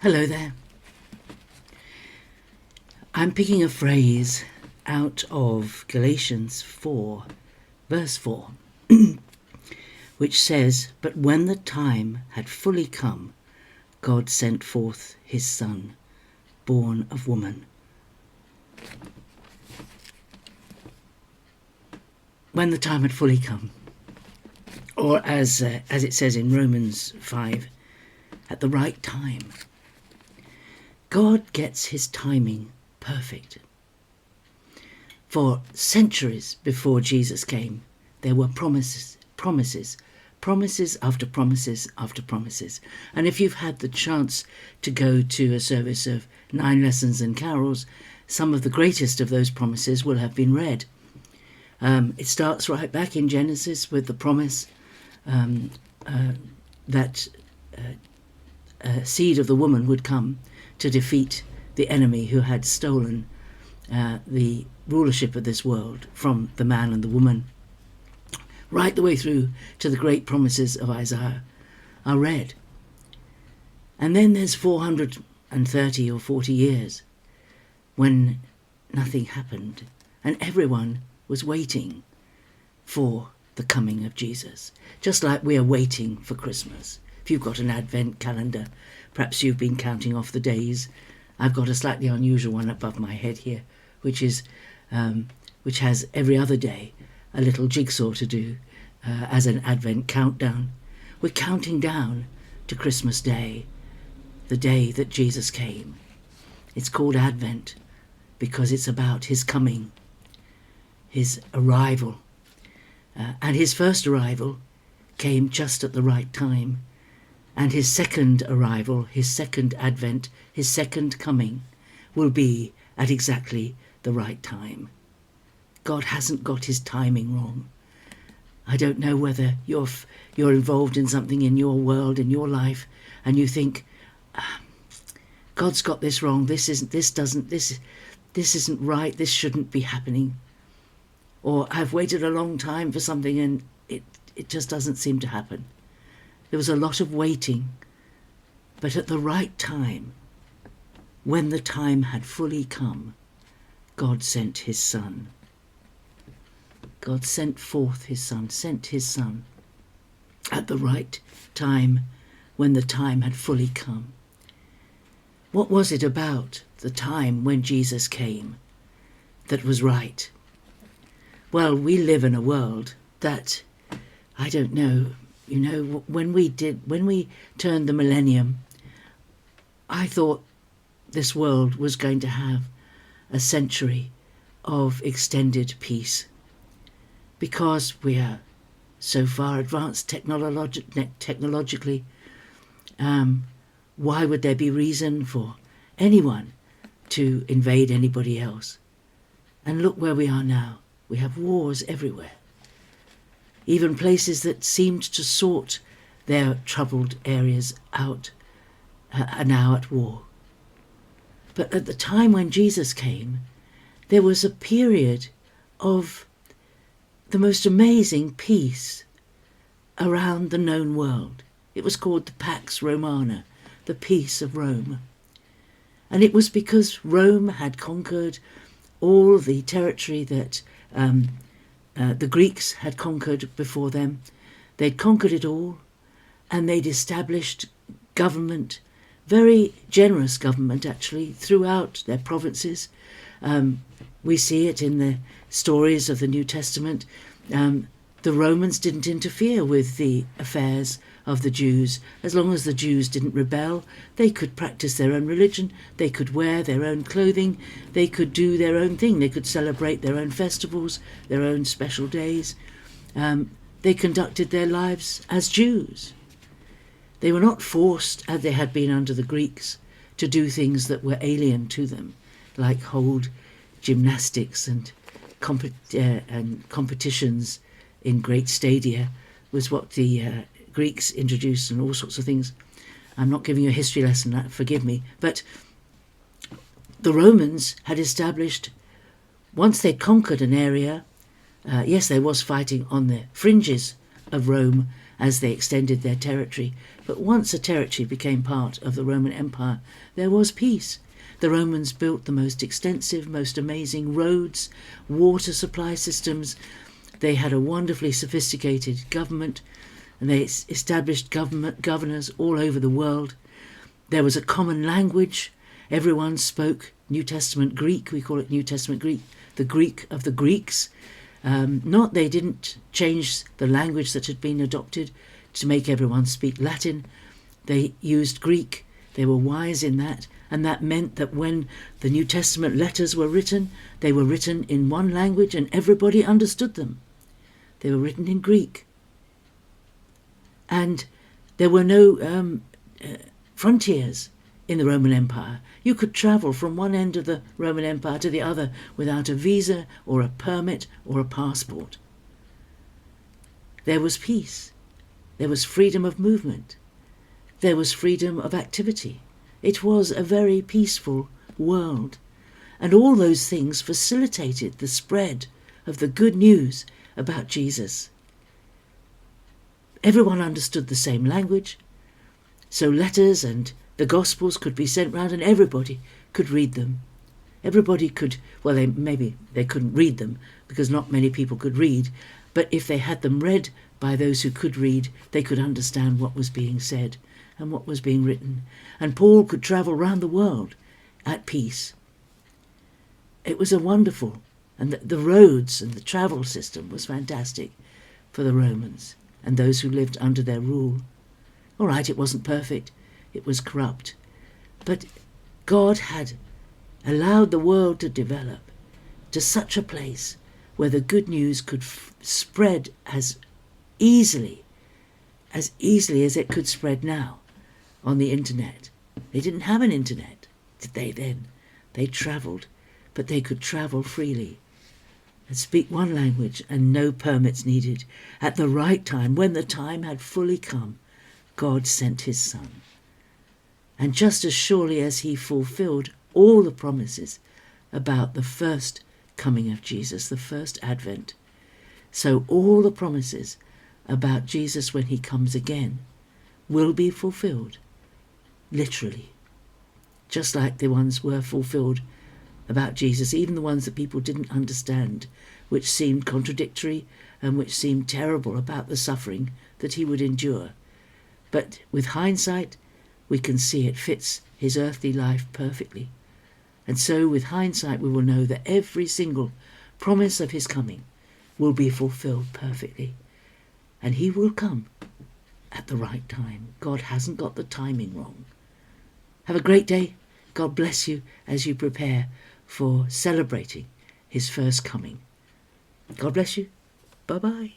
Hello there. I'm picking a phrase out of Galatians 4, verse 4, which says, "But when the time had fully come, God sent forth his Son, born of woman." When the time had fully come, or as it says in Romans 5, at the right time. God gets his timing perfect. For centuries before Jesus came, there were promises after promises after promises. And if you've had the chance to go to a service of 9 lessons and carols, some of the greatest of those promises will have been read. It starts right back in Genesis with the promise that a seed of the woman would come to defeat the enemy who had stolen the rulership of this world from the man and the woman. Right the way through to the great promises of Isaiah are read. And then there's 430 or 40 years when nothing happened and everyone was waiting for the coming of Jesus, just like we are waiting for Christmas. If you've got an Advent calendar, perhaps you've been counting off the days. I've got a slightly unusual one above my head here, which has every other day a little jigsaw to do as an Advent countdown. We're counting down to Christmas Day, the day that Jesus came. It's called Advent because it's about his coming, his arrival. And his first arrival came just at the right time. And his second arrival, his second advent, his second coming will be at exactly the right time. God hasn't got his timing wrong. I don't know whether you're involved in something in your world, in your life, and you think, God's got this wrong, this isn't right, this shouldn't be happening. Or I've waited a long time for something and it just doesn't seem to happen. There was a lot of waiting, but at the right time, when the time had fully come, God sent his Son. God sent forth his Son, sent his Son at the right time when the time had fully come. What was it about the time when Jesus came that was right? Well, we live in a world that, I don't know, when we turned the millennium, I thought this world was going to have a century of extended peace because we are so far advanced technologically. Why would there be reason for anyone to invade anybody else? And look where we are now. We have wars everywhere. Even places that seemed to sort their troubled areas out are now at war. But at the time when Jesus came, there was a period of the most amazing peace around the known world. It was called the Pax Romana, the peace of Rome. And it was because Rome had conquered all the territory that the Greeks had conquered before them. They'd conquered it all, and they'd established government, very generous government actually, throughout their provinces. We see it in the stories of the New Testament. The Romans didn't interfere with the affairs of the Jews. As long as the Jews didn't rebel, they could practice their own religion, they could wear their own clothing, they could do their own thing, they could celebrate their own festivals, their own special days. They conducted their lives as Jews. They were not forced, as they had been under the Greeks, to do things that were alien to them, like hold gymnastics and competitions in great stadia was what the Greeks introduced, and all sorts of things. I'm not giving you a history lesson, forgive me, but the Romans had established, once they'd conquered an area, yes, there was fighting on the fringes of Rome, as they extended their territory. But once a territory became part of the Roman Empire, there was peace. The Romans built the most extensive, most amazing roads, water supply systems. They had a wonderfully sophisticated government, and they established governors all over the world. There was a common language. Everyone spoke New Testament Greek. We call it New Testament Greek, the Greek of the Greeks. They didn't change the language that had been adopted to make everyone speak Latin. They used Greek. They were wise in that. And that meant that when the New Testament letters were written, they were written in one language and everybody understood them. They were written in Greek. And there were no frontiers in the Roman Empire. You could travel from one end of the Roman Empire to the other without a visa or a permit or a passport. There was peace. There was freedom of movement. There was freedom of activity. It was a very peaceful world. And all those things facilitated the spread of the good news about Jesus. Everyone understood the same language, so letters and the Gospels could be sent round and everybody could read them. Everybody could, maybe they couldn't read them because not many people could read, but if they had them read by those who could read, they could understand what was being said and what was being written. And Paul could travel round the world at peace. It was a wonderful, and the roads and the travel system was fantastic for the Romans and those who lived under their rule. All right, it wasn't perfect. It was corrupt. But God had allowed the world to develop to such a place where the good news could spread as easily as it could spread now on the internet. They didn't have an internet, did they then? They travelled, but they could travel freely and speak one language and no permits needed. At the right time, when the time had fully come, God sent his Son. And just as surely as he fulfilled all the promises about the first coming of Jesus, the first advent, so all the promises about Jesus when he comes again will be fulfilled, literally, just like the ones were fulfilled about Jesus, even the ones that people didn't understand, which seemed contradictory and which seemed terrible about the suffering that he would endure. But with hindsight, we can see it fits his earthly life perfectly. And so with hindsight, we will know that every single promise of his coming will be fulfilled perfectly. And he will come at the right time. God hasn't got the timing wrong. Have a great day. God bless you as you prepare for celebrating his first coming. God bless you. Bye-bye.